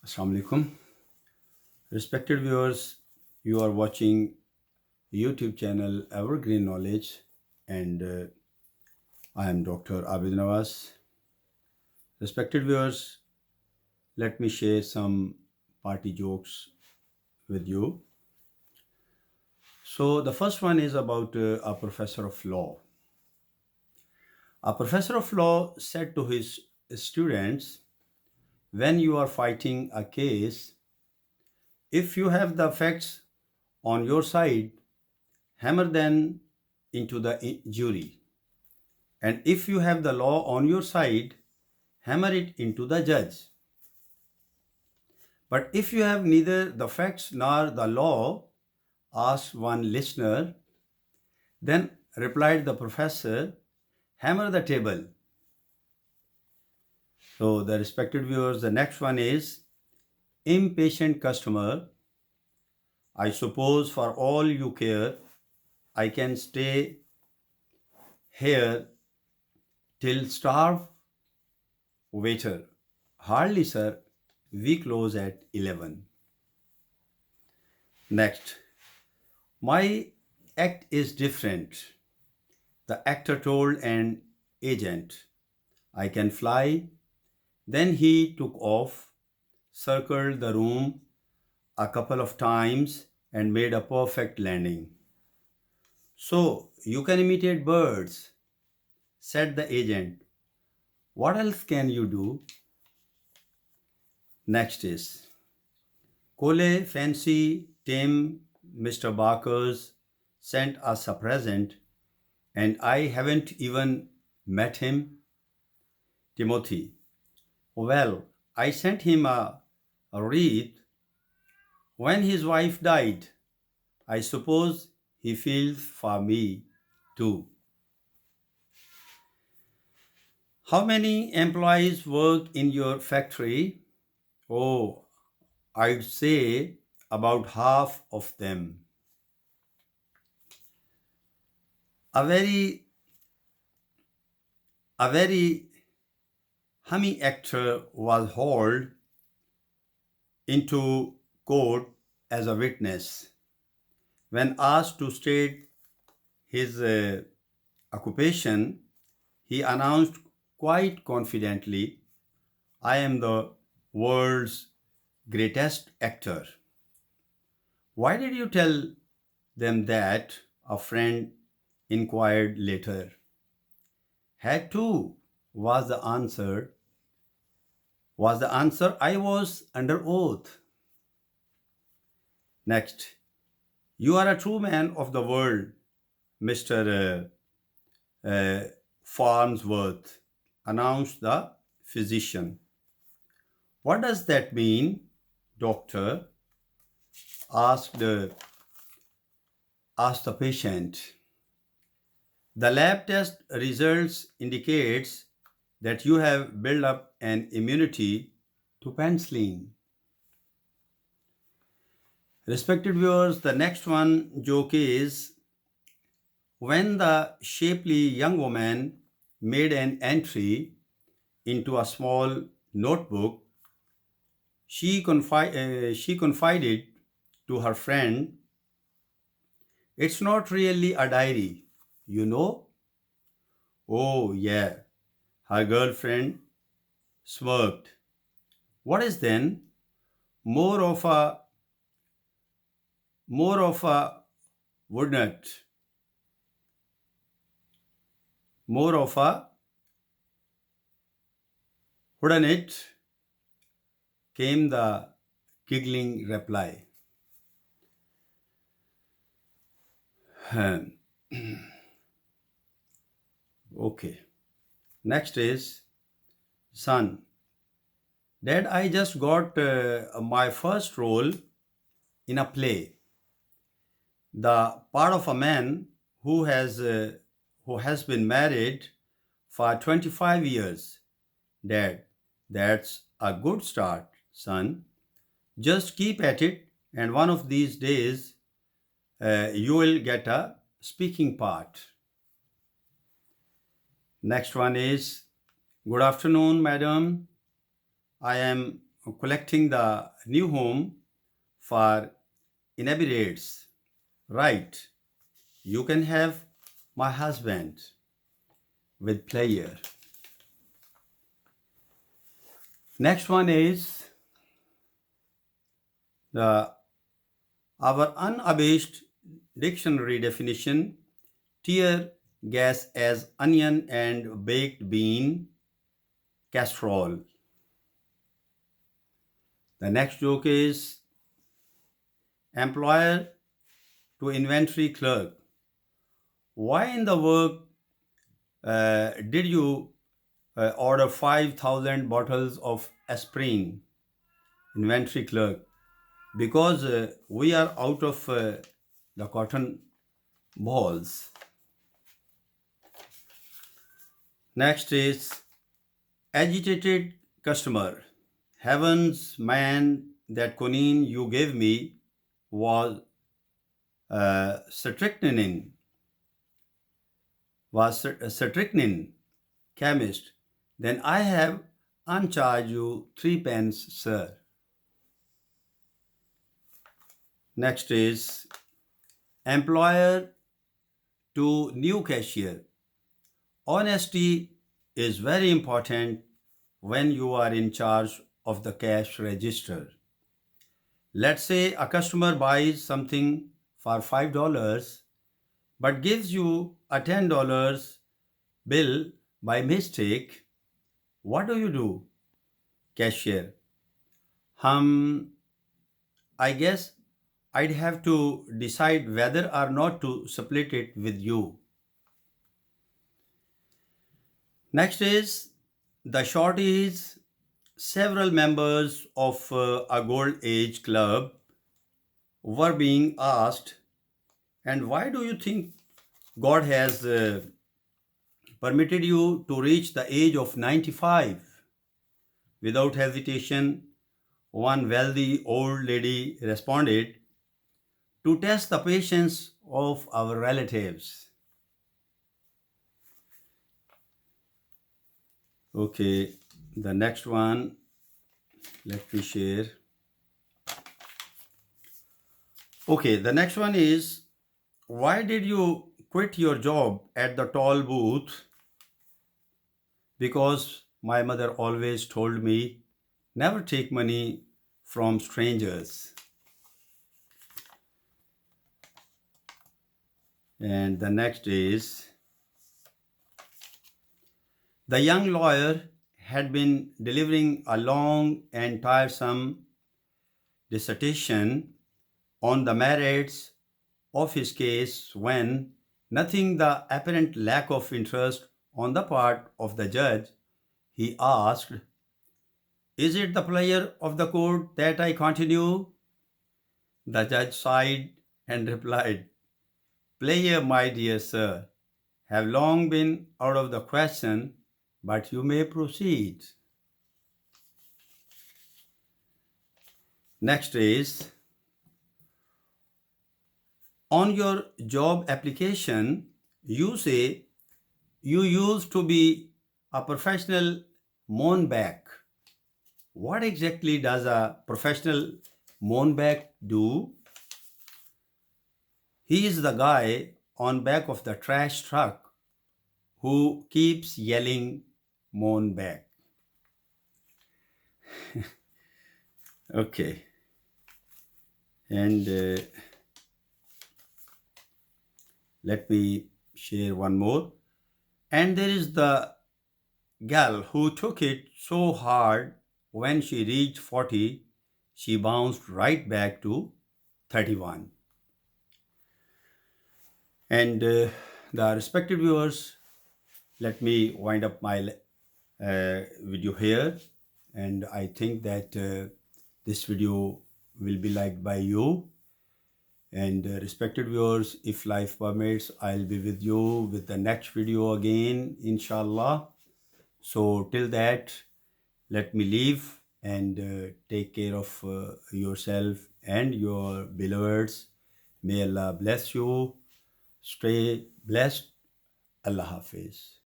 Assalamu alaikum. Respected viewers, you are watching YouTube channel Evergreen Knowledge and I am Dr. Abid Nawaz. Respected viewers, let me share some party jokes with you. So the first one is about a professor of law. A professor of law said to his students, when you are fighting a case, if you have the facts on your side, hammer them into the jury. And if you have the law on your side, hammer it into the judge. But if you have neither the facts nor the law, asked one listener, then replied the professor, hammer the table. So, the respected viewers, the next one is impatient customer. I suppose for all you care, I can stay here till starve. Waiter, hardly, sir. We close at 11. Next, my act is different. The actor told an agent, I can fly. Then he took off, circled the room a couple of times, and made a perfect landing. So, you can imitate birds, said the agent. What else can you do? Next is Cole Fancy Tim Mr. Barker's sent us a present, and I haven't even met him. Timothy, well, I sent him a wreath when his wife died. I suppose he feels for me too. How many employees work in your factory? Oh, I'd say about half of them. A very a very hummy actor was hauled into court as a witness. When asked to state his occupation, he announced quite confidently, I am the world's greatest actor. Why did you tell them that? A friend inquired later. Had to, was the answer. I was under oath. Next, you are a true man of the world, Mr. Farnsworth, announced the physician. What does that mean, doctor? asked, uh, asked the patient. The lab test results indicates that you have built up an immunity to penicillin. Respected viewers, the next one joke is when the shapely young woman made an entry into a small notebook, she confided to her friend, it's not really a diary, you know? Oh, yeah. Her girlfriend smirked. What is then? More of a more of a wouldn't more of a wouldn't it? Came the giggling reply. Okay. Next is son. Dad, I just got my first role in a play. The part of a man who has been married for 25 years. Dad, that's a good start, son. Just keep at it, and one of these days you will get a speaking part. Next one is good afternoon, madam. I am collecting the new home for inebriates. Right, you can have my husband with player. Next one is the our unabashed dictionary definition: tear gas as onion and baked bean casserole. The next joke is employer to inventory clerk. Why in the world did you order 5,000 bottles of aspirin? Inventory clerk. Because we are out of the cotton balls. Next is agitated customer. Heavens, man, that quinine you gave me was strychnine. Strychnine, chemist. Then I have uncharged you 3 pence, sir. Next is employer to new cashier. Honesty is very important when you are in charge of the cash register. Let's say a customer buys something for $5 but gives you a $10 bill by mistake. What do? Cashier. I guess I'd have to decide whether or not to split it with you. Next is the short is several members of a gold age club were being asked, and why do you think God has permitted you to reach the age of 95? Without hesitation, one wealthy old lady responded, to test the patience of our relatives. Okay, the next one, let me share. Okay, the next one is, why did you quit your job at the toll booth? Because my mother always told me, never take money from strangers. And the next is, the young lawyer had been delivering a long and tiresome dissertation on the merits of his case when, noting the apparent lack of interest on the part of the judge, he asked, is it the pleasure of the court that I continue? The judge sighed and replied, pleasure, my dear sir, have long been out of the question, but you may proceed. Next is, on your job application, you say you used to be a professional moonback. What exactly does a professional moonback do? He is the guy on back of the trash truck who keeps yelling moonback. Okay. And let me share one more. And there is the gal who took it so hard when she reached 40, she bounced right back to 31. And the respected viewers, let me wind up my video here. And I think that this video will be liked by you. And respected viewers, if life permits, I'll be with you with the next video again, inshallah. So till that, let me leave and take care of yourself and your beloveds. May Allah bless you. Stay blessed. Allah Hafiz.